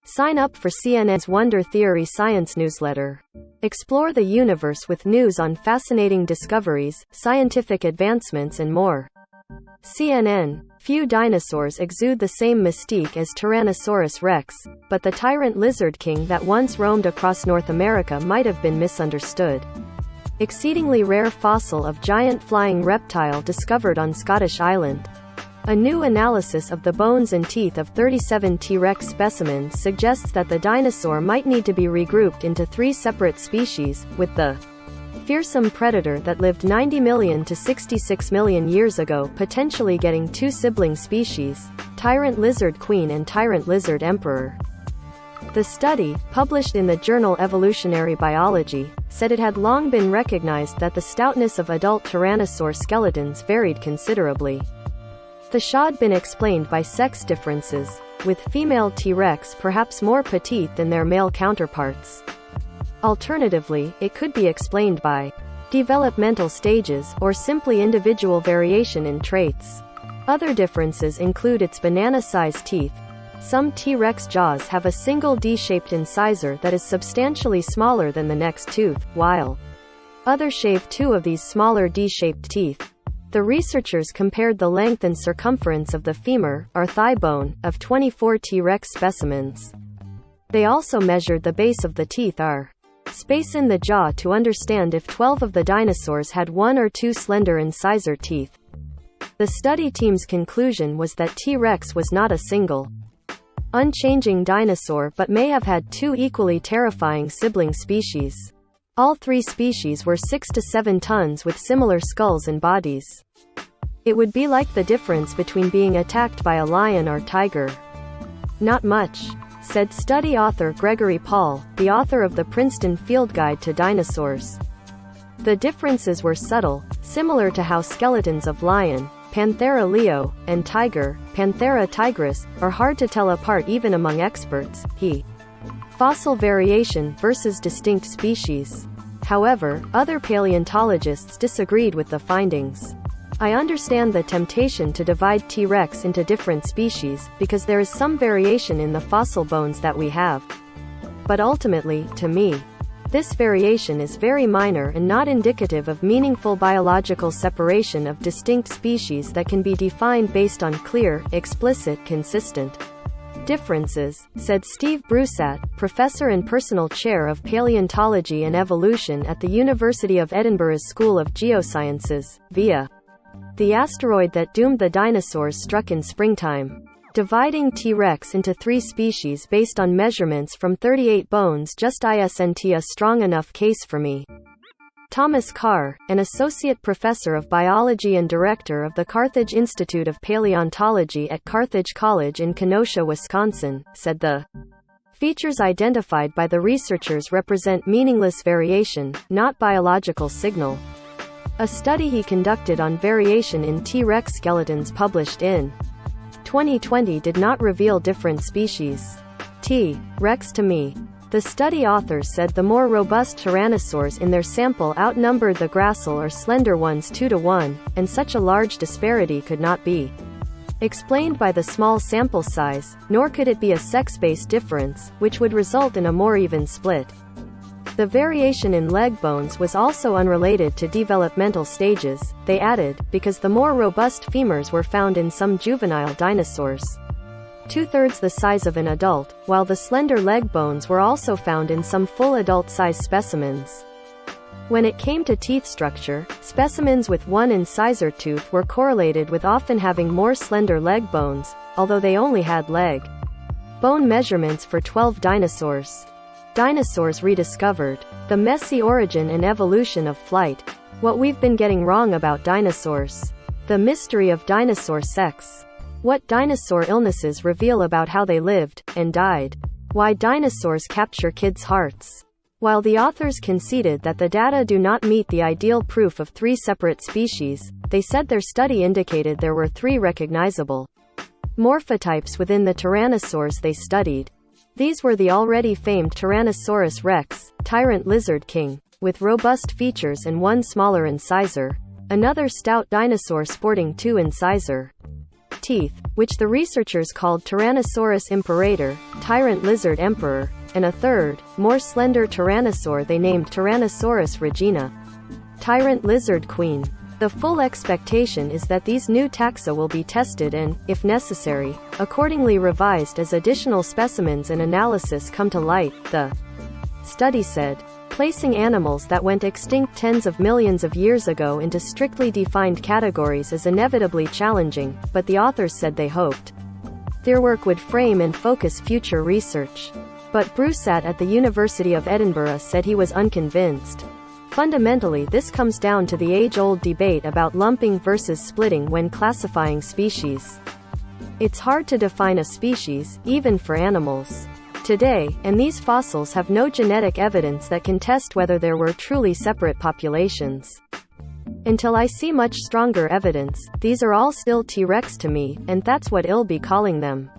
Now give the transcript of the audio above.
Sign up for CNN's Wonder Theory Science newsletter. Explore the universe with news on fascinating discoveries, scientific advancements and more. CNN. Few dinosaurs exude the same mystique as Tyrannosaurus rex, but the tyrant lizard king that once roamed across North America might have been misunderstood. Exceedingly rare fossil of giant flying reptile discovered on Scottish Island. A new analysis of the bones and teeth of 37 T-Rex specimens suggests that the dinosaur might need to be regrouped into 3 separate species, with the fearsome predator that lived 90 million to 66 million years ago potentially getting 2 sibling species, tyrant lizard queen and tyrant lizard emperor. The study, published in the journal Evolutionary Biology, said it had long been recognized that the stoutness of adult tyrannosaur skeletons varied considerably. The had been explained by sex differences, with female T-Rex perhaps more petite than their male counterparts. Alternatively, it could be explained by developmental stages, or simply individual variation in traits. Other differences include its banana-sized teeth. Some T-Rex jaws have a single D-shaped incisor that is substantially smaller than the next tooth, while others shave 2 of these smaller D-shaped teeth. The researchers compared the length and circumference of the femur, or thigh bone, of 24 T-Rex specimens. They also measured the base of the teeth or space in the jaw to understand if 12 of the dinosaurs had 1 or 2 slender incisor teeth. The study team's conclusion was that T-Rex was not a single, unchanging dinosaur but may have had 2 equally terrifying sibling species. All 3 species were 6 to 7 tons with similar skulls and bodies. It would be like the difference between being attacked by a lion or tiger. Not much, said study author Gregory Paul, the author of the Princeton Field Guide to Dinosaurs. The differences were subtle, similar to how skeletons of lion, Panthera leo, and tiger, Panthera tigris, are hard to tell apart even among experts. Fossil variation versus distinct species. However, other paleontologists disagreed with the findings. I understand the temptation to divide T-Rex into different species, because there is some variation in the fossil bones that we have. But ultimately, to me, this variation is very minor and not indicative of meaningful biological separation of distinct species that can be defined based on clear, explicit, consistent differences, said Steve Brusat, professor and personal chair of paleontology and evolution at the University of Edinburgh's School of Geosciences, via the asteroid that doomed the dinosaurs struck in springtime. Dividing T-Rex into 3 species based on measurements from 38 bones just isn't a strong enough case for me. Thomas Carr, an associate professor of biology and director of the Carthage Institute of Paleontology at Carthage College in Kenosha, Wisconsin, said the features identified by the researchers represent meaningless variation, not biological signal. A study he conducted on variation in T-Rex skeletons published in 2020 did not reveal different species. T-Rex to me. The study authors said the more robust tyrannosaurs in their sample outnumbered the gracile or slender ones 2 to 1, and such a large disparity could not be explained by the small sample size, nor could it be a sex-based difference, which would result in a more even split. The variation in leg bones was also unrelated to developmental stages, they added, because the more robust femurs were found in some juvenile dinosaurs, 2/3 the size of an adult, while the slender leg bones were also found in some full adult-size specimens. When it came to teeth structure, specimens with 1 incisor tooth were correlated with often having more slender leg bones, although they only had leg bone measurements for 12 dinosaurs. Dinosaurs rediscovered. The messy origin and evolution of flight. What we've been getting wrong about dinosaurs. The mystery of dinosaur sex. What dinosaur illnesses reveal about how they lived, and died. Why dinosaurs capture kids' hearts. While the authors conceded that the data do not meet the ideal proof of 3 separate species, they said their study indicated there were 3 recognizable morphotypes within the tyrannosaurs they studied. These were the already famed Tyrannosaurus rex, tyrant lizard king, with robust features and 1 smaller incisor, another stout dinosaur sporting 2 incisor teeth, which the researchers called Tyrannosaurus imperator, tyrant lizard emperor, and a third, more slender tyrannosaur they named Tyrannosaurus regina, tyrant lizard queen. The full expectation is that these new taxa will be tested and, if necessary, accordingly revised as additional specimens and analysis come to light, the study said. Placing animals that went extinct tens of millions of years ago into strictly defined categories is inevitably challenging, but the authors said they hoped their work would frame and focus future research. But Brusat at the University of Edinburgh said he was unconvinced. Fundamentally, this comes down to the age-old debate about lumping versus splitting when classifying species. It's hard to define a species, even for animals, today, and these fossils have no genetic evidence that can test whether there were truly separate populations. Until I see much stronger evidence, these are all still T-Rex to me, and that's what I'll be calling them.